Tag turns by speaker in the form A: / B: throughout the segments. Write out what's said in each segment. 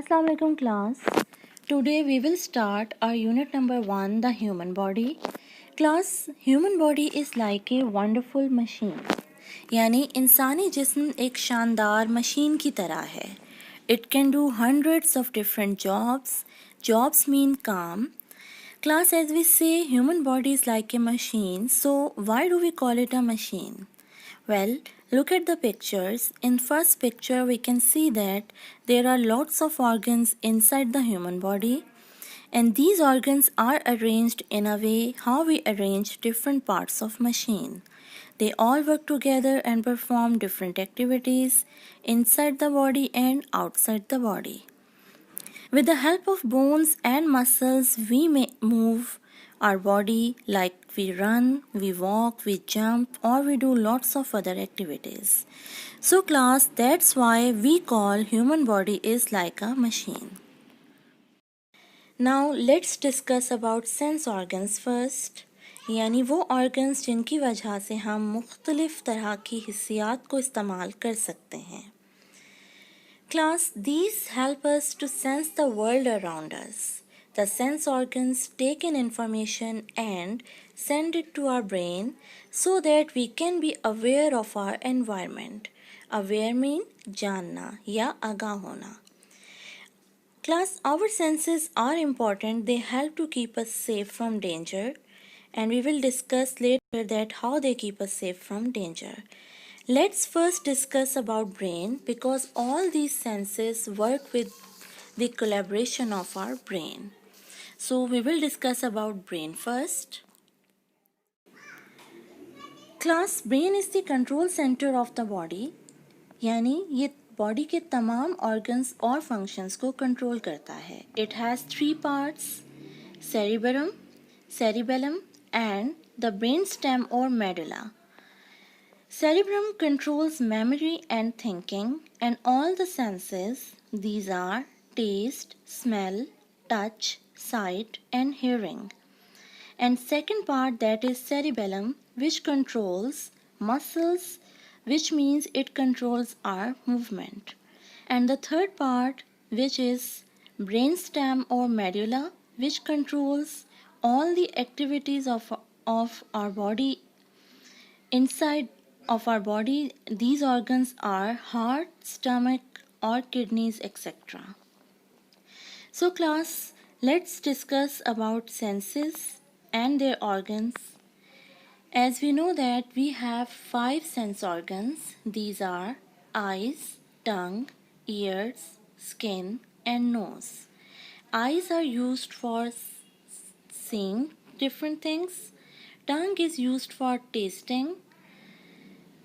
A: Assalamu alaikum class. Today we will start our unit number 1, the human body. Class, human body is like a wonderful machine. यानी इंसानी जिस्म एक शानदार machine की तरह है. It can do hundreds of different jobs. Jobs mean काम. Class, as we say, human body is like a machine. So why do we call it a machine? Well, look at the pictures. In first picture, we can see that there are lots of organs inside the human body, and these organs are arranged in a way how we arrange different parts of machine. They all work together and perform different activities inside the body and outside the body. With the help of bones and muscles, we may move our body like we run, we walk, we jump, or we do lots of other activities. So class, that's why we call human body is like a machine. Now let's discuss about sense organs first. यानी वो organs जिनकी वजह से हम मुख्तलिफ तरह की हिस्सियात को इस्तेमाल कर सकते हैं. Class, these help us to sense the world around us. The sense organs take in information and send it to our brain so that we can be aware of our environment. Aware mean जानना या आगाह होना. Class, our senses are important. They help to keep us safe from danger, and we will discuss later that how they keep us safe from danger. Let's first discuss about brain because all these senses work with the collaboration of our brain. So we will discuss about brain first. Class, brain is the control center of the body. यानी ये body के तमाम organs और functions को control करता है. It has 3 parts: cerebellum, and the brainstem or medulla. Cerebrum controls memory and thinking and all the senses. These are taste, smell, touch, sight and hearing. And second part, that is cerebellum, which controls muscles, which means it controls our movement. And the third part, which is brainstem or medulla, which controls all the activities of our body. Inside of our body, these organs are heart, stomach or kidneys, etc. So class, let's discuss about senses and their organs. As we know that we have 5 sense organs. These are eyes, tongue, ears, skin and nose. Eyes are used for seeing different things. Tongue is used for tasting.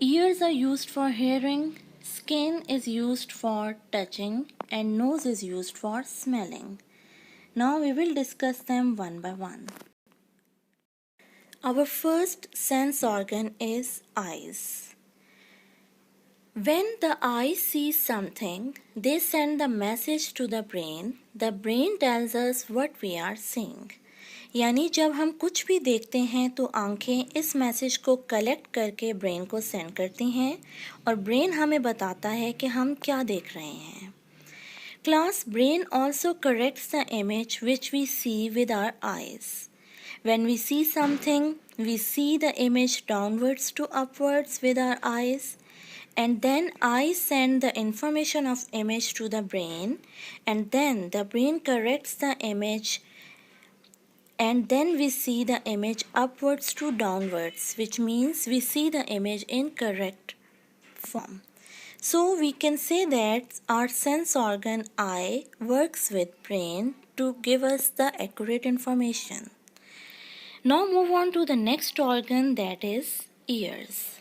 A: Ears are used for hearing, skin is used for touching, and nose is used for smelling. Now we will discuss them one by one. Our first sense organ is eyes. When the eyes see something, they send the message to the brain. The brain tells us what we are seeing. यानी जब हम कुछ भी देखते हैं तो आंखें इस मैसेज को कलेक्ट करके ब्रेन को सेंड करती हैं और ब्रेन हमें बताता है कि हम क्या देख रहे हैं. Class, brain also corrects the image which we see with our eyes. When we see something, we see the image downwards to upwards with our eyes, and then eyes send the information of image to the brain, and then the brain corrects the image, and then we see the image upwards to downwards, which means we see the image in correct form. So we can say that our sense organ eye works with brain to give us the accurate information. Now move on to the next organ, that is ears.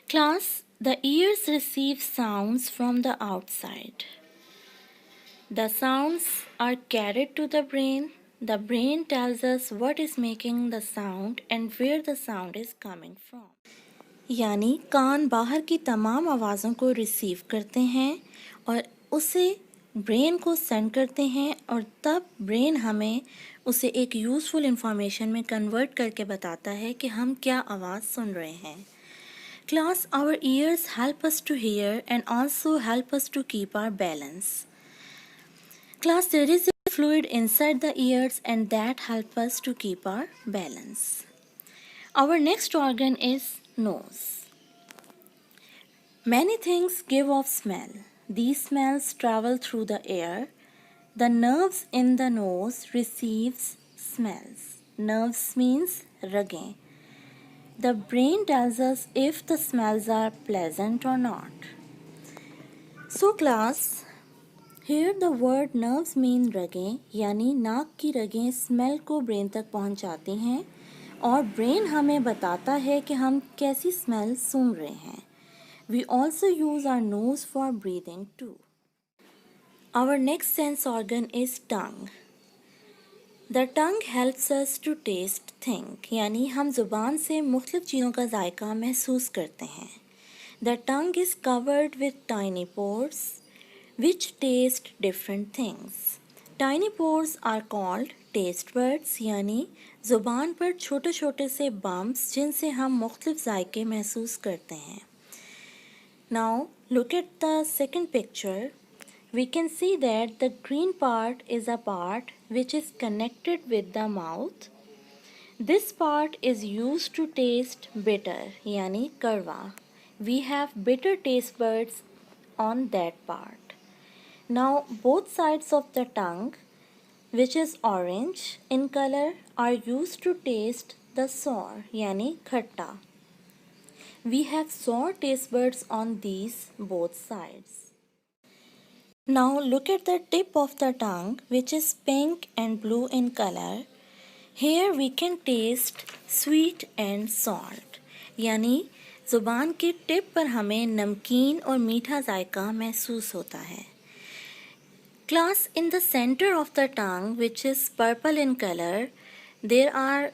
A: Class, the ears receive sounds from the outside. The sounds are carried to the brain. The brain tells us what is making the sound and where the sound is coming from. यानी कान बाहर की तमाम आवाज़ों को receive करते हैं और उसे ब्रेन को सेंड करते हैं और तब ब्रेन हमें उसे एक यूज़फुल इंफॉर्मेशन में कन्वर्ट करके बताता है कि हम क्या आवाज़ सुन रहे हैं. Class, our ears help us to hear and also help us to keep our balance. Class, there is a fluid inside the ears and that helps us to keep our balance. Our next organ is nose. Many things give off smell. These smells travel through the air. The nerves in the nose receives smells. Nerves means rage. The brain tells us if the smells are pleasant or not. So class, here the word nerves mean रगें, यानी नाक की रगें smell को brain तक पहुंचाती हैं और brain हमें बताता है कि हम कैसी स्मेल सूंघ रहे हैं. We also use our nose for breathing too. Our next sense organ is tongue. The tongue helps us to taste things, यानी हम ज़ुबान से मुख्तलिफ चीज़ों का जायका महसूस करते हैं. The tongue is covered with tiny pores which taste different things. Tiny pores are called taste buds, यानी ज़ुबान पर छोटे छोटे से बम्प्स जिनसे हम मुख्तलिफ जायके महसूस करते हैं. Now look at the second picture. We can see that the green part is a part which is connected with the mouth. This part is used to taste bitter, yani karwa. We have bitter taste buds on that part. Now both sides of the tongue, which is orange in color, are used to taste the sour, yani khatta. We have sour taste buds on these both sides. Now look at the tip of the tongue, which is pink and blue in color. Here we can taste sweet and salt. यानी ज़ुबान के tip पर हमें नमकीन और मीठा जायका महसूस होता है. Class, in the center of the tongue, which is purple in color, there are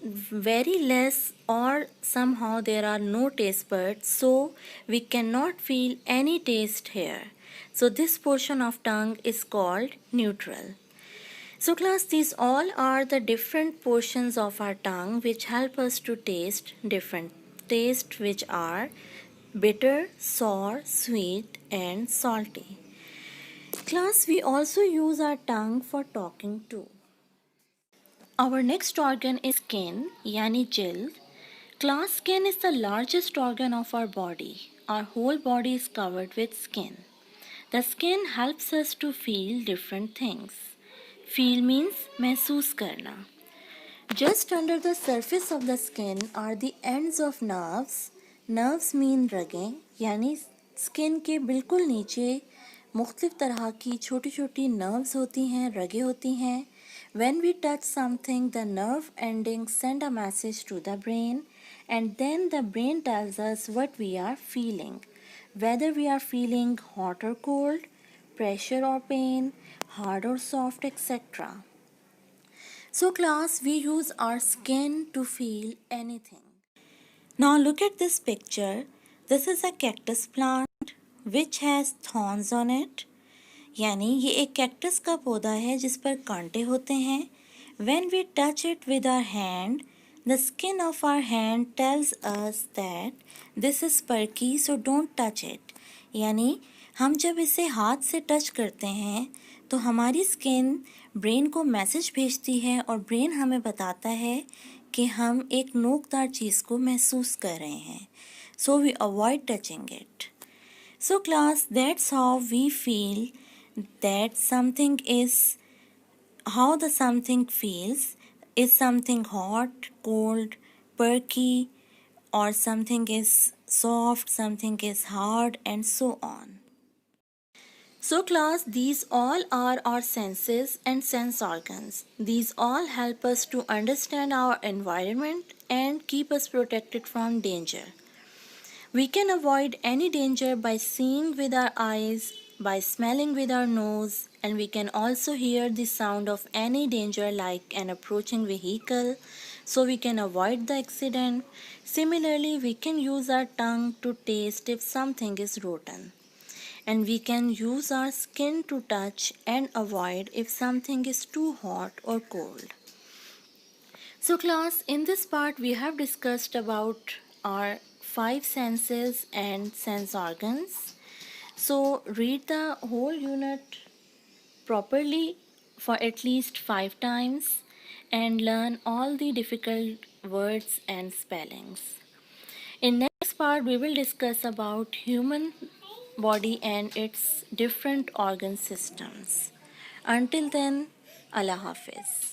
A: very less or somehow there are no taste buds, so we cannot feel any taste here. So this portion of tongue is called neutral. So class, these all are the different portions of our tongue which help us to taste different tastes, which are bitter, sour, sweet and salty. Class, we also use our tongue for talking too. Our next organ is skin, yani jild. Class, skin is the largest organ of our body. Our whole body is covered with skin. The skin helps us to feel different things. Feel means महसूस करना. Just under the surface of the skin are the ends of nerves. Nerves mean रगें, यानी skin के बिल्कुल नीचे मुख्तलिफ तरह की छोटी छोटी nerves होती हैं, रगें होती हैं. When we touch something, the nerve endings send a message to the brain, and then the brain tells us what we are feeling. Whether we are feeling hot or cold, pressure or pain, hard or soft, etc. So class, we use our skin to feel anything. Now look at this picture. This is a cactus plant which has thorns on it. यानी ये एक cactus का पौधा है जिस पर कांटे होते हैं. When we touch it with our hand, the skin of our hand tells us that this is perky, so don't touch it. यानी हम जब इसे हाथ से टच करते हैं तो हमारी स्किन ब्रेन को मैसेज भेजती है और ब्रेन हमें बताता है कि हम एक नोकदार चीज़ को महसूस कर रहे हैं. So we avoid touching it. So class, that's how we feel that something is, how the something feels. Is something hot, cold, perky, or something is soft, something is hard, and so on. So class, these all are our senses and sense organs. These all help us to understand our environment and keep us protected from danger. We can avoid any danger by seeing with our eyes, by smelling with our nose, and we can also hear the sound of any danger like an approaching vehicle, so we can avoid the accident. Similarly, we can use our tongue to taste if something is rotten, and we can use our skin to touch and avoid if something is too hot or cold. So class, in this part we have discussed about our 5 senses and sense organs. So read the whole unit properly for at least 5 times and learn all the difficult words and spellings. In next part we will discuss about human body and its different organ systems. Until then, Allah Hafiz.